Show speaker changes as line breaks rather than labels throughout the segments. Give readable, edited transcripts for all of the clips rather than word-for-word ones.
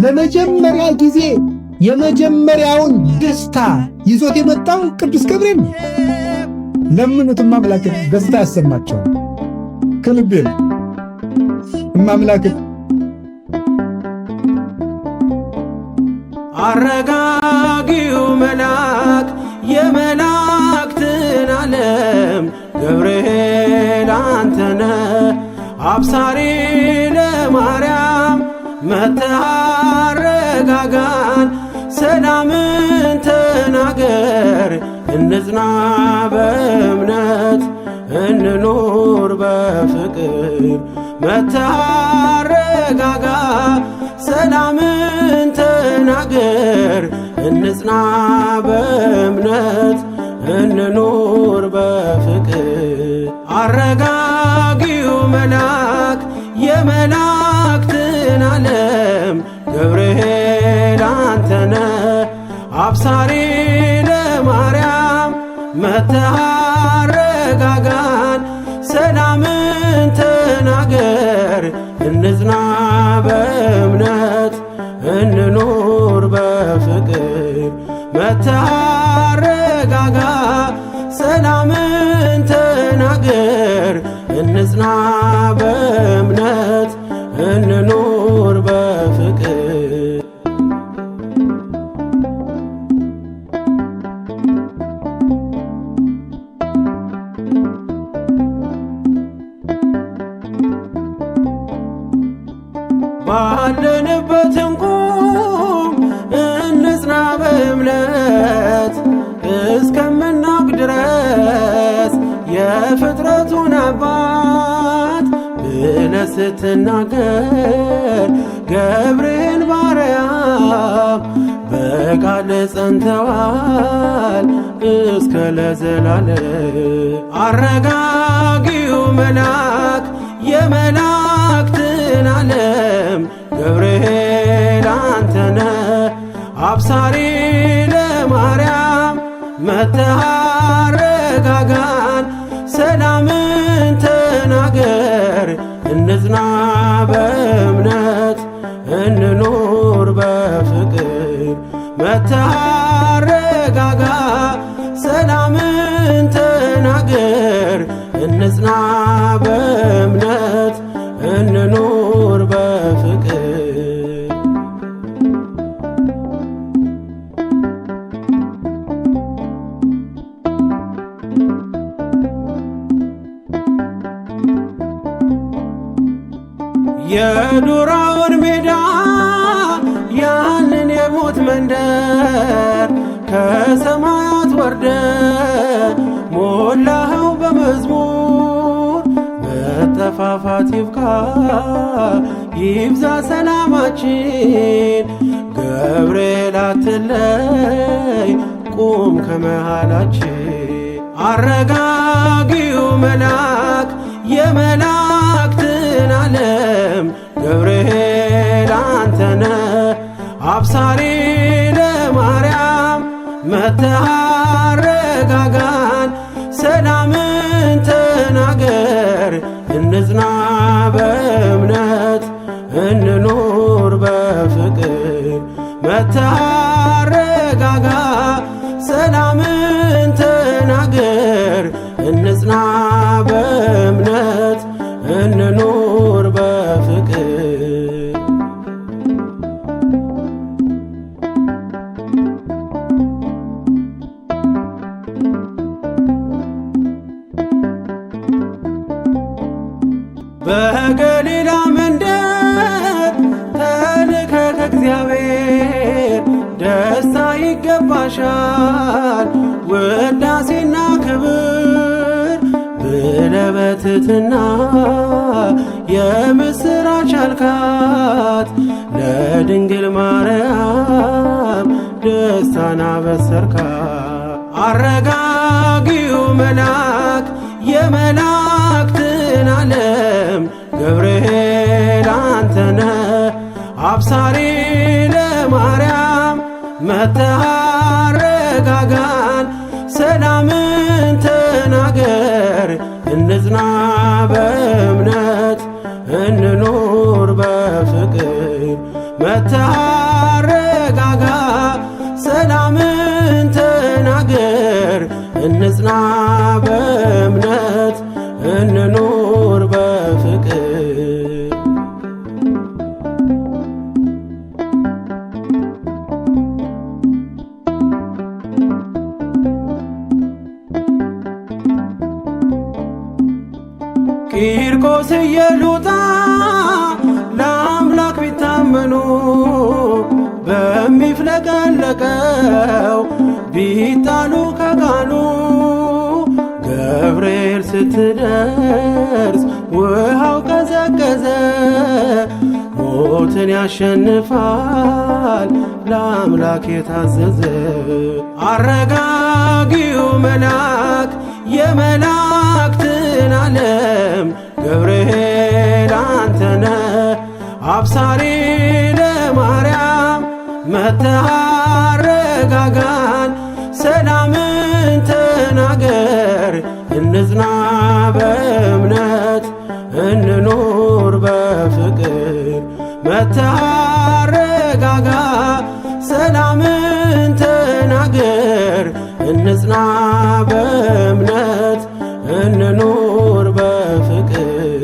ለመጀመሪያ ጊዜ የመጀመሪያውን ደስታ ይዞት የመጣው ቅዱስ ገብርኤል ነው። ለምኑትም አምላክ ደስታ ያሰማቸው። ከልቤ አምላክ
አረጋጊው መልአክ የመላእክትን ዓለም ገብርኤል አንተነ አብሳሪ ለማርያም መጥተህ አረጋጋን ሰላምን ተናገር እንጽና በእምነት እንኑር በፍቅር መጥተህ አረጋጋ ሰላምን ተናገር እንጽና በእምነት እንኑር በፍቅር አረጋጊው መልአክ የመላእክትን ዓለም ገብርኤል አንተነ አብሳሪ ለማርያም መጥተህ አረጋጋን ሰላምን ተናገር እንጽና በእምነት እንኑር በፍቅር መጥተህ አረጋጋ ሰላምን ተናገር እንጽና በእምነት እንኑር በፍቅር ባለንበት እንቁም እንጽና በእምነት እስከምናውቅ ድረስ የፍጥረቱን አባት ብለህ ስትናገር ገብርኤል ባርያም በቃል ጸንተዋል እስከ ለዘላለም አረጋጊው መልአክ የመላእክትን ዓለም ገብርኤል አንተነ አብሳሪ ለማርያም መጥተህ አረጋጋን ሰላምን ተናገር እንጽና በእምነት እንኑር በፍቅር መጥተህ አረጋጋ ሰላምን ተናገር እንጽና በእምነት እንኑር በፍቅር የዱራውን ሜዳ ያንን የሞት መንደር ከሰማያት ወርደ ሞላኸው በመዝሙር መጠፋፋት ይብቃ ይብዛ ሰላማችን ገብርኤል አትለይ ቁም ከመሃላችን አረጋጊው መልአክ የመላእክትን ዓለም ገብርኤል አንተነ አብሳሪ ለማርያም መጥተህ አረጋጋን ሰላምን ተናገር እንጽና በእምነት እንኑር በፍቅር መጥተህ አረጋጋ ሰላምን ተናገር እንጽና በእምነት እንኑር በፍቅር በገሊላ መንደር ተልከ ከእግዚአብሔር ደስታ ይገባሻል ውዳሴና ክብር ብለህ በትሕትና የምስራች አልካት ለድንግል ማርያም ደስታን አበሰርካት አረጋጊው መልአክ የመላእክትን ዓለም ገብርኤል አንተነ አብሳሪ ለማርያም መጥተህ አረጋጋን ሰላምን ተናገር እንጽና በእምነት እንኑር በፍቅር መተረጋጋ ሰላምን ተናገር እንጽና በእምነት እንኑር በፍቅር ቂርቆስ ኢየሉጣ ለአምላክ ቢታመኑ በሚፍለቀለቀው ቢጣሉ ከቃሉ ገብርኤል ስትደርስ ውሃው ቀዘቀዘ ሞትን ያሸንፋል ለአምላክ የታዘዘ አረጋጊው መልአክ የመላእክትን ዓለም ገብርኤል አንተነ አብሳሪ ለማርያም መጥተህ አረጋጋን ሰላምን ተናገር እንጽና በእምነት እንኑር በፍቅር መጥተህ አረጋጋ ሰላምን ተናገር እንጽና በእምነት እንኑር በፍቅር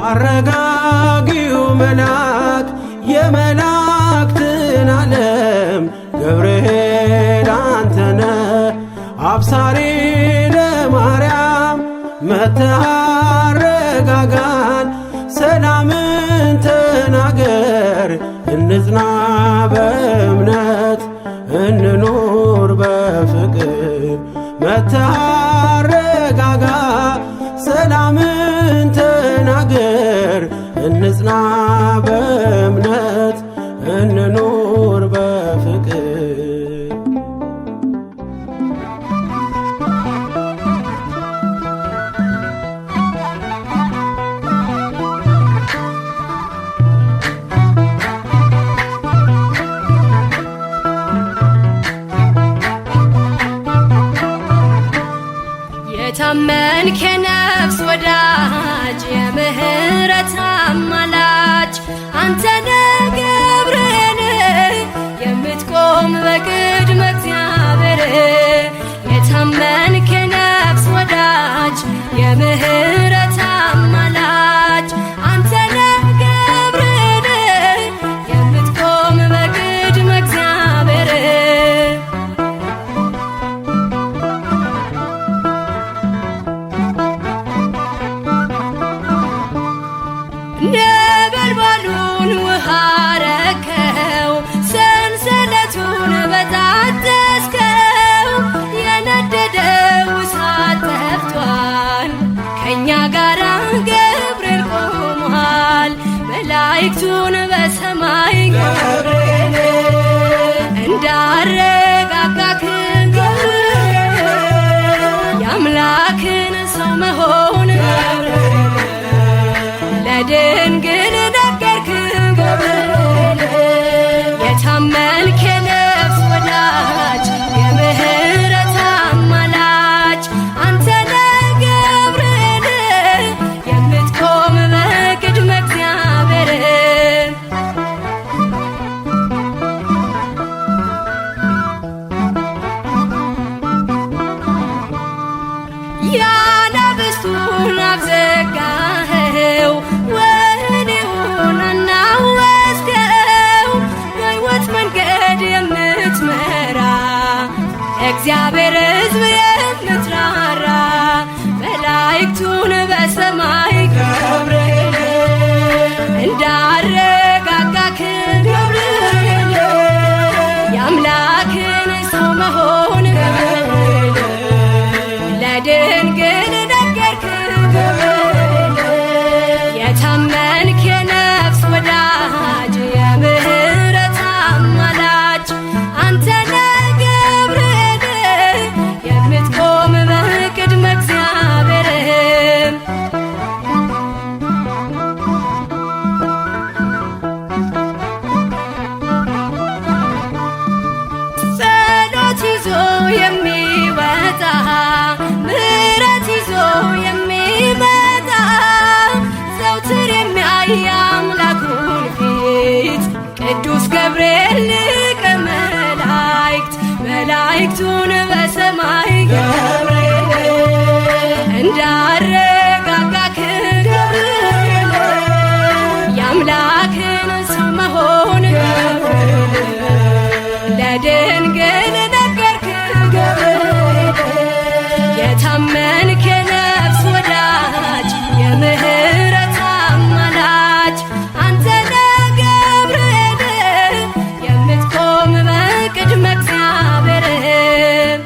አረጋጊው መልአክ የመላእክትን ዓለም ገብርኤል አንተነ አብሳሪ ለማርያም መጥተህ አረጋጋን ሰላምን ተናገር እንጽና በእምነት እንኑር በፍቅር መጥተህ አረጋጋ ሰላምን ተናገር እንጽና በእምነት እንኑር በፍቅር
የታመንክ የነፍስ ወዳጅ የምህረት አማላጅ አንተ ነህ ገብርኤል የምትቆም በቅድመ እግዚአብሔር የታመንክ የነፍስ ወዳጅ የምህረት አማላጅ አንተ ነህ ገብርኤል የምትቆም በቅድመ እግዚአብሔር ነበልባሉን ገብርኤል ሊቀ መላእክት መላእክቱን በሰማይ ገብርኤል እንዳረጋጋክ ገብርኤል የአምላክን ሰው መሆን ገብርኤል ለድንግል ነገርክ ገብርኤል የታመንክ የነፍስ ወዳጅ የምህረት አማላጅ አንተ ነህ ገብርኤል የምትቆም በቅድመ እግዚአብሔር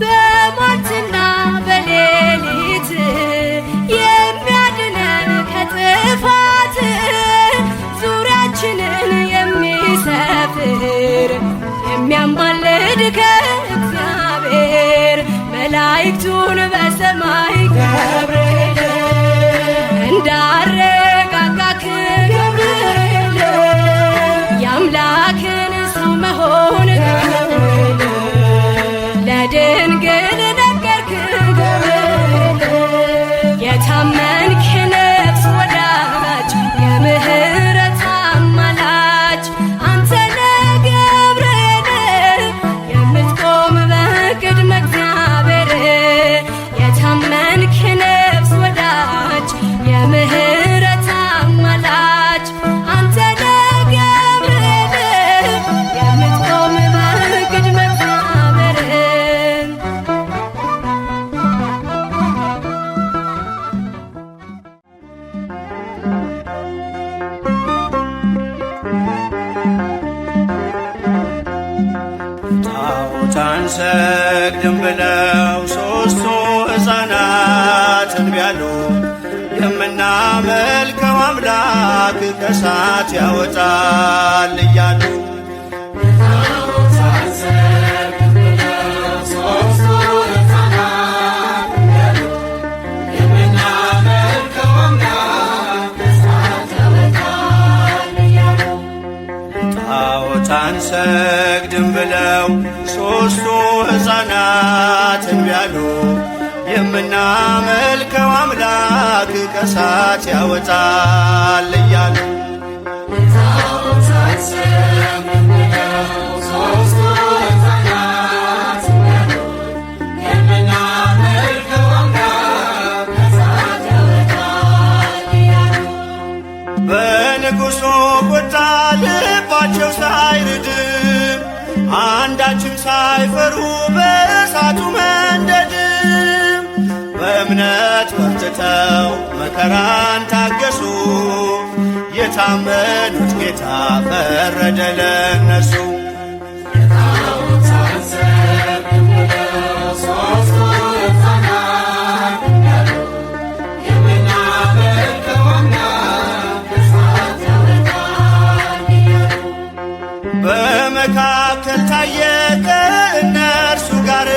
በሞትና በሌሊት የሚያድነን ከጥፋት ዙሪያችንን የሚሰፍር የሚያማልድ ከእግዚአብሔር መላእክቱን በሰማይ ገብርኤል እንዳረጋጋክ ገብርኤል የአምላክን ሰው መሆን ገብርኤል ለድንግል ነገርክ ገብርኤል የታመንክ የነፍስ ወዳጅ የምህረት አማላጅ አንተ ነህ ገብርኤል የምትቆም በቅድመ እግዚአብሔር የታመንክ የነፍስ ወዳጅ የምህረት አማላጅ አንተ ነህ ገብርኤል የምትቆም በቅድመ እግዚአብሔር
ጣዖት አንሰግድም ብለው ሦስቱ ሕፃናት እንቢ አሉ። የምናመልከው አምላክ ከእሳት ያወጣል እያሉ ጣዖት አንሰግድም ብለው ሦስቱ ሕፃናት እንቢ አሉ። የምናመልከው አምላክ ከእሳት ያወጣል እያሉ በንጉሡ ቁጣ ልባቸው ሳይርድም አንዳችም ሳይፈሩ በእሳቱ መንደድም በእምነት በርትተው መከራን ታገሱ። የታመኑት ጌታ ፈረደ ለነሱ። በመካከል ታየ ከእነርሱ ጋር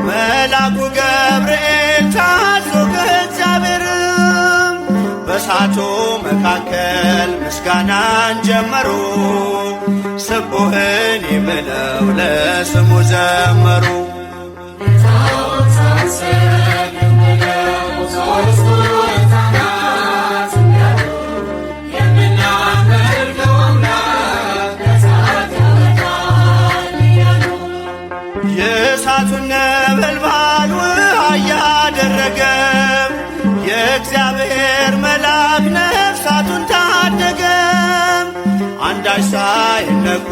መልአኩ ገብርኤል ታዞ ከእግዚአብሔርም በእሳቱ መካከል ምስጋናን ጀመሩ። ስቡህን ብለው ለስሙ ዘመሩ። የእሳቱን ነበልባል ውሃ እያደረገ የእግዚአብሔር መልአክ ነፍሳቱን ታደገ። አንዳች ሳይነኩ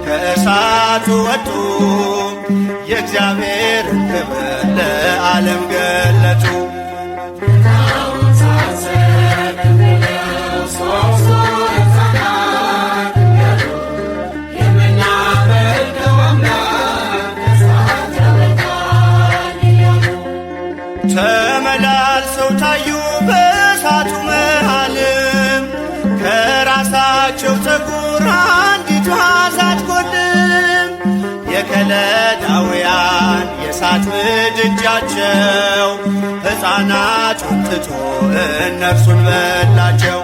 ከእሳቱ ወጡ። የእግዚአብሔርን ክብር ለዓለም ገለጡ። ተመላልሰው ታዩ በእሳቱ መሃልም ከራሳቸው ፀጉር አንዲቷ ሳትጎድም የከለዳውያን የእሳት ምድጃቸው ሕፃናቱን ትቶ እነርሱን በላቸው።